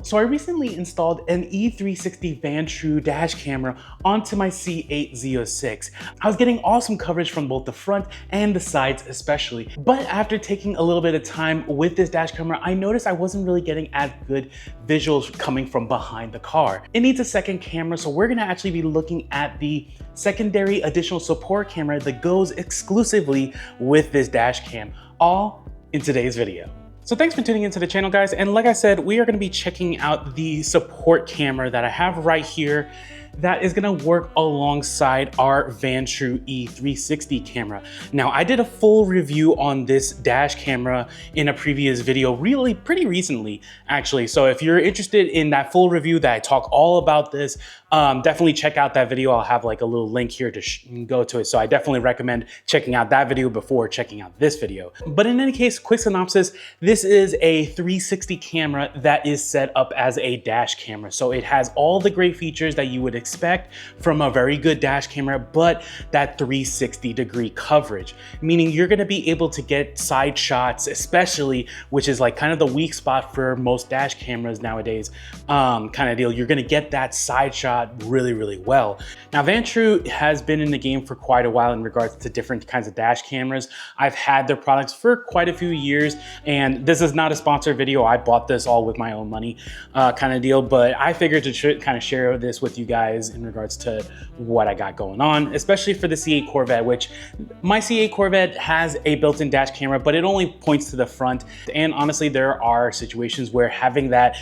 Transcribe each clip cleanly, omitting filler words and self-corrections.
So I recently installed an E360 Vantrue dash camera onto my C8 Z06. I was getting awesome coverage from both the front and the sides especially. But after taking a little bit of time with this dash camera, I noticed I wasn't really getting as good visuals coming from behind the car. It needs a second camera, so we're gonna actually be looking at the secondary additional support camera that goes exclusively with this dash cam, all in today's video. So thanks for tuning into the channel, guys. And like I said, we are gonna be checking out the support camera that I have right here that is gonna work alongside our Vantrue E360 camera. Now, I did a full review on this dash camera in a previous video, really pretty recently, actually. So if you're interested in that full review that I talk all about this, definitely check out that video. I'll have like a little link here to go to it. So I definitely recommend checking out that video before checking out this video. But in any case, quick synopsis, this is a 360 camera that is set up as a dash camera. So it has all the great features that you would expect from a very good dash camera, but that 360-degree coverage, meaning you're gonna be able to get side shots, especially, which is like kind of the weak spot for most dash cameras nowadays, kind of deal. You're gonna get that side shot really, really well. Now, Vantrue has been in the game for quite a while in regards to different kinds of dash cameras. I've had their products for quite a few years, and this is not a sponsored video. I bought this all with my own money kind of deal, but I figured to kind of share this with you guys in regards to what I got going on, especially for the C8 Corvette, which my C8 Corvette has a built-in dash camera, but it only points to the front. And honestly, there are situations where having that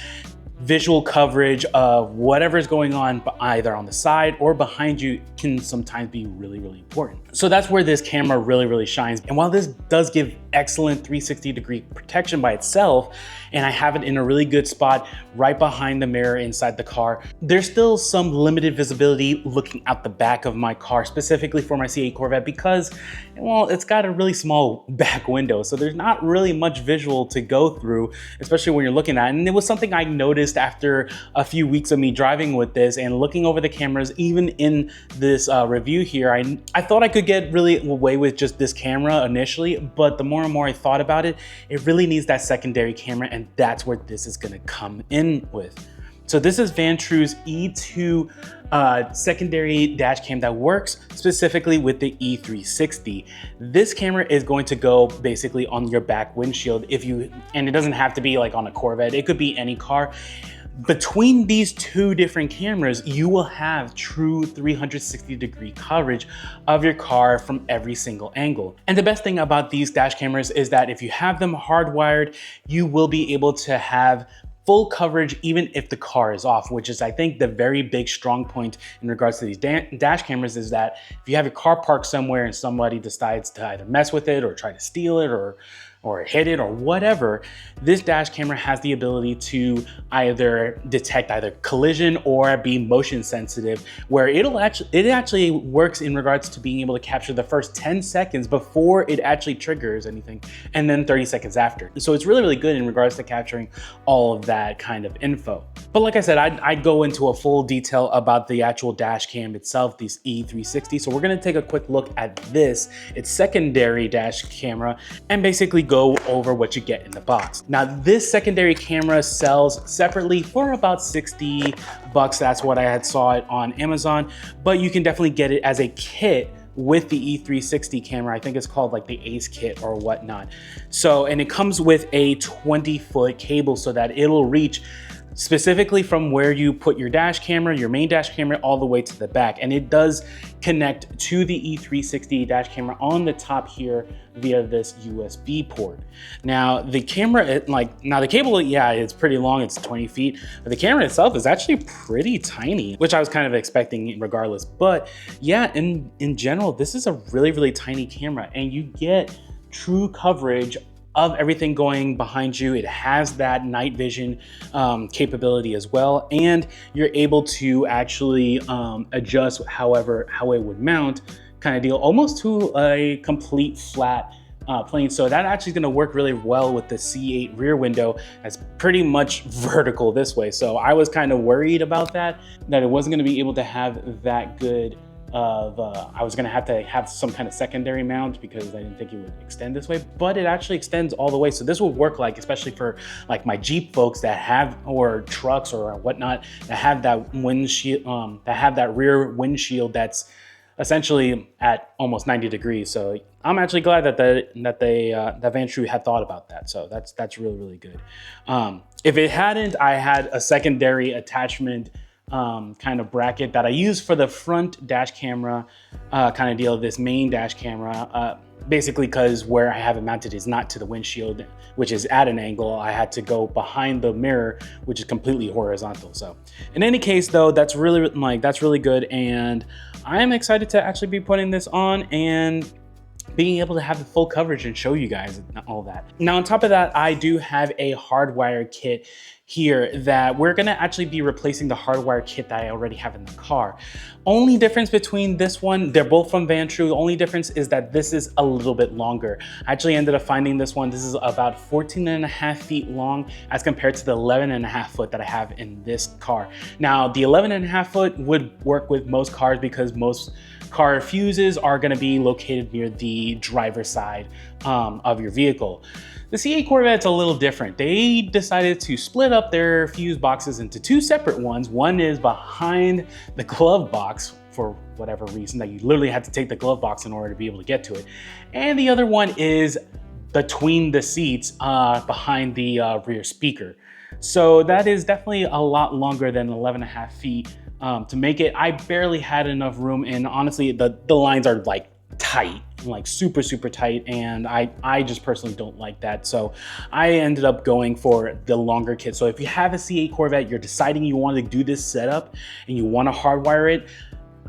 visual coverage of whatever's going on either on the side or behind you can sometimes be really, really important. So that's where this camera really, really shines. And while this does give excellent 360-degree protection by itself, and I have it in a really good spot right behind the mirror inside the car, there's still some limited visibility looking out the back of my car, specifically for my C8 Corvette, because, well, it's got a really small back window. So there's not really much visual to go through, especially when you're looking at it. And it was something I noticed after a few weeks of me driving with this and looking over the cameras, even in this review here. I thought I could get really away with just this camera initially, but the more and more I thought about it, it really needs that secondary camera, and that's where this is gonna come in with. So this is Vantrue's E2 secondary dash cam that works specifically with the E360. This camera is going to go basically on your back windshield and it doesn't have to be like on a Corvette, it could be any car. Between these two different cameras, you will have true 360-degree coverage of your car from every single angle. And the best thing about these dash cameras is that if you have them hardwired, you will be able to have full coverage even if the car is off, which is, I think, the very big strong point in regards to these dash cameras, is that if you have your car parked somewhere and somebody decides to either mess with it or try to steal it or hit it or whatever, this dash camera has the ability to either detect either collision or be motion sensitive, where it actually works in regards to being able to capture the first 10 seconds before it actually triggers anything, and then 30 seconds after. So it's really, really good in regards to capturing all of that kind of info. But like I said, I'd go into a full detail about the actual dash cam itself, this E360. So we're gonna take a quick look at this, its secondary dash camera, and basically go over what you get in the box. Now, this secondary camera sells separately for about 60 bucks. That's what I had saw it on Amazon, but you can definitely get it as a kit with the E360 camera. I think it's called like the Ace kit or whatnot. So, and it comes with a 20-foot cable so that it'll reach specifically from where you put your dash camera, your main dash camera, all the way to the back. And it does connect to the E360 dash camera on the top here via this USB port. Now, the camera, the cable, yeah, it's pretty long, it's 20 feet, but the camera itself is actually pretty tiny, which I was kind of expecting regardless. But yeah, in general, this is a really, really tiny camera, and you get true coverage of everything going behind you. It has that night vision capability as well, and you're able to actually adjust how it would mount, kind of deal, almost to a complete flat plane. So that actually is going to work really well with the C8 rear window. That's pretty much vertical this way. So I was kind of worried about that it wasn't going to be able to have that good I was gonna have to have some kind of secondary mount because I didn't think it would extend this way, but it actually extends all the way. So this will work like, especially for like my Jeep folks that have, or trucks or whatnot, that have that windshield, that have that rear windshield that's essentially at almost 90 degrees. So I'm actually glad that that VanTrue had thought about that. So that's really, really good. If it hadn't, I had a secondary attachment kind of bracket that I use for the front dash camera kind of deal, this main dash camera, basically because where I have it mounted is not to the windshield, which is at an angle. I had to go behind the mirror, which is completely horizontal. So in any case though, that's really good. And I am excited to actually be putting this on and being able to have the full coverage and show you guys all that. Now, on top of that, I do have a Hardwire kit here that we're gonna actually be replacing the Hardwire kit that I already have in the car. Only difference between this one, they're both from VanTrue. The only difference is that this is a little bit longer. I actually ended up finding this one. This is about 14.5 feet long as compared to the 11.5 foot that I have in this car. Now, the 11.5 foot would work with most cars because most car fuses are gonna be located near the driver's side of your vehicle. The C8 Corvette's a little different. They decided to split up their fuse boxes into two separate ones. One is behind the glove box for whatever reason that you literally had to take the glove box in order to be able to get to it. And the other one is between the seats behind the rear speaker. So that is definitely a lot longer than 11.5 feet to make it. I barely had enough room, and honestly, the lines are like tight, like super tight, and I just personally don't like that. So I ended up going for the longer kit. So if you have a C8 Corvette, you're deciding you want to do this setup and you want to hardwire it,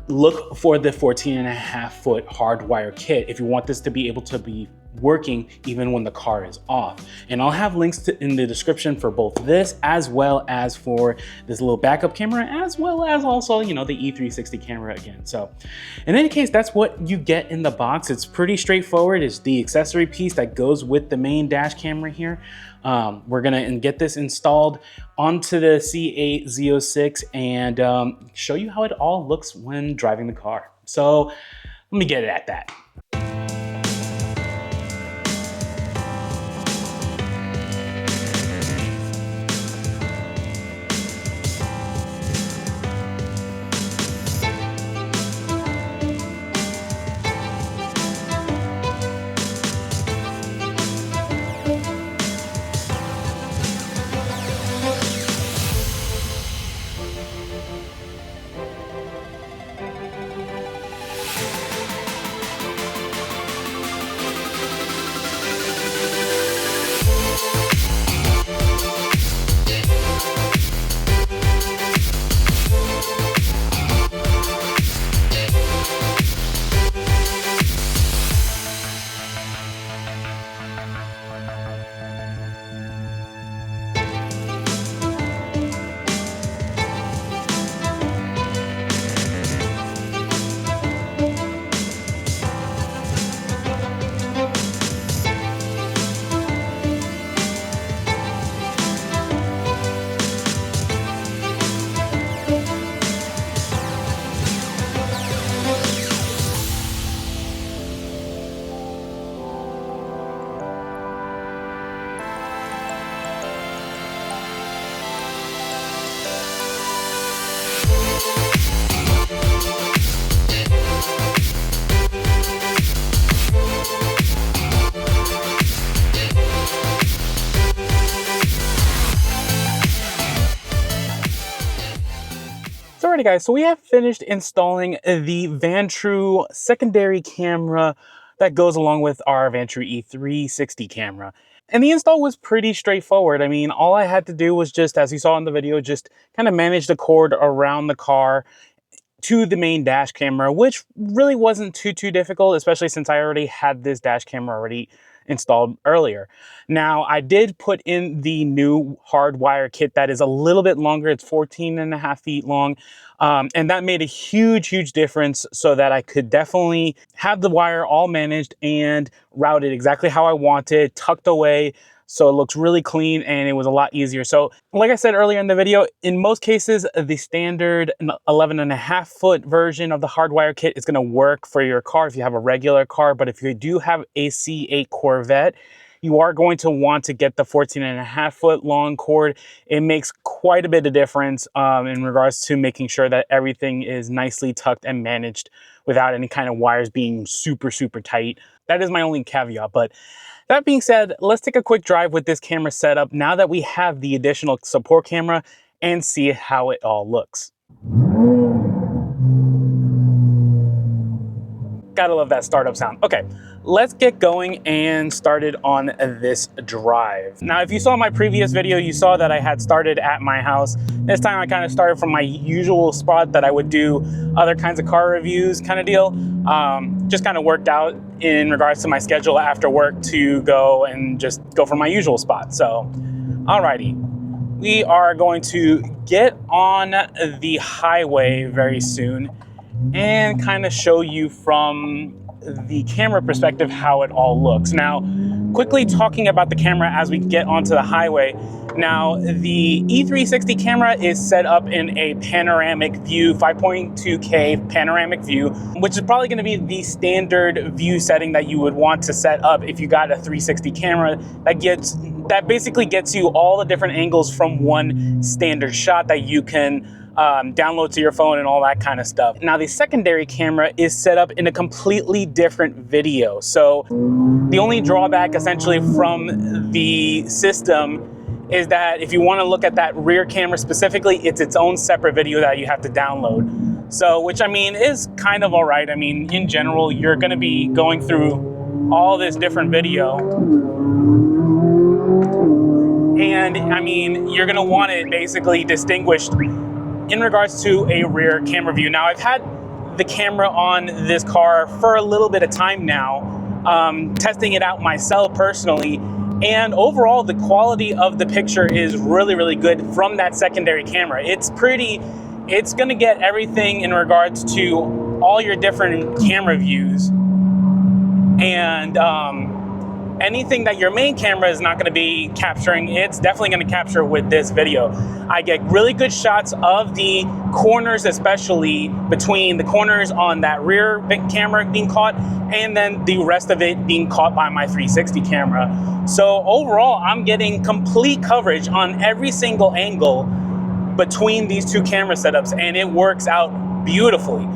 look for the 14.5 foot Hardwire kit if you want this to be able to be working even when the car is off. And I'll have links in the description for both this as well as for this little backup camera, as well as also, you know, the E360 camera again. So in any case, that's what you get in the box. It's pretty straightforward. It's the accessory piece that goes with the main dash camera here. We're gonna get this installed onto the C8 Z06 and show you how it all looks when driving the car. So let me get at that. Alrighty guys, so we have finished installing the VanTrue secondary camera that goes along with our VanTrue E360 camera. And the install was pretty straightforward. I mean, all I had to do was just, as you saw in the video, just kind of manage the cord around the car to the main dash camera, which really wasn't too difficult, especially since I already had this dash camera already installed earlier. Now, I did put in the new Hardwire kit that is a little bit longer. It's 14.5 feet long. And that made a huge difference so that I could definitely have the wire all managed and routed exactly how I wanted, tucked away So it looks really clean and it was a lot easier. So like I said earlier in the video, in most cases, the standard 11.5-foot version of the Hardwire kit is going to work for your car if you have a regular car. But if you do have a C8 Corvette, you are going to want to get the 14.5-foot long cord. It makes quite a bit of difference in regards to making sure that everything is nicely tucked and managed without any kind of wires being super, super tight. That is my only caveat. But that being said, let's take a quick drive with this camera setup now that we have the additional support camera and see how it all looks. Gotta love that startup sound. Okay, let's get going and started on this drive. Now, if you saw my previous video, you saw that I had started at my house. This time I kind of started from my usual spot that I would do other kinds of car reviews kind of deal. Just kind of worked out in regards to my schedule after work to go and just go from my usual spot. So, alrighty. We are going to get on the highway very soon and kind of show you from the camera perspective how it all looks. Now, quickly talking about the camera as we get onto the highway. Now, the E360 camera is set up in a panoramic view, 5.2K panoramic view, which is probably going to be the standard view setting that you would want to set up if you got a 360 camera that basically gets you all the different angles from one standard shot that you can download to your phone and all that kind of stuff. Now, the secondary camera is set up in a completely different video. So the only drawback essentially from the system is that if you want to look at that rear camera specifically, it's its own separate video that you have to download. So, which I mean is kind of all right. I mean, in general, you're going to be going through all this different video. And I mean, you're going to want it basically distinguished in regards to a rear camera view. Now, I've had the camera on this car for a little bit of time now, testing it out myself personally, and overall the quality of the picture is really, really good from that secondary camera. It's gonna get everything in regards to all your different camera views, and anything that your main camera is not going to be capturing, it's definitely going to capture with this video. I get really good shots of the corners, especially between the corners on that rear camera being caught and then the rest of it being caught by my 360 camera. So overall, I'm getting complete coverage on every single angle between these two camera setups, and it works out beautifully.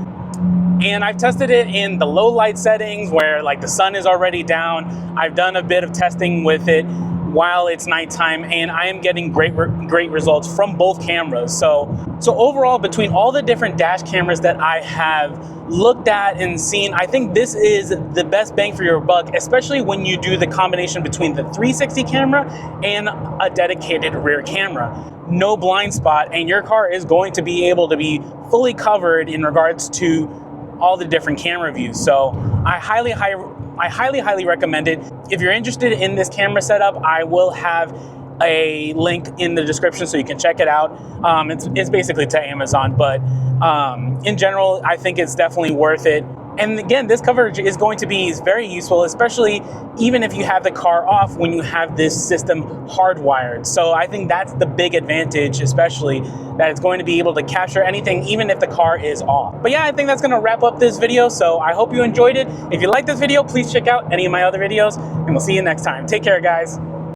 And I've tested it in the low light settings where like the sun is already down. I've done a bit of testing with it while it's nighttime, and I am getting great results from both cameras. So overall, between all the different dash cameras that I have looked at and seen, I think this is the best bang for your buck, especially when you do the combination between the 360 camera and a dedicated rear camera. No blind spot, and your car is going to be able to be fully covered in regards to all the different camera views. So I highly recommend it. If you're interested in this camera setup, I will have a link in the description so you can check it out. It's basically to Amazon, but in general, I think it's definitely worth it. And again, this coverage is going to be very useful, especially even if you have the car off when you have this system hardwired. So I think that's the big advantage, especially that it's going to be able to capture anything even if the car is off. But yeah, I think that's going to wrap up this video. So I hope you enjoyed it. If you like this video, please check out any of my other videos, and we'll see you next time. Take care, guys.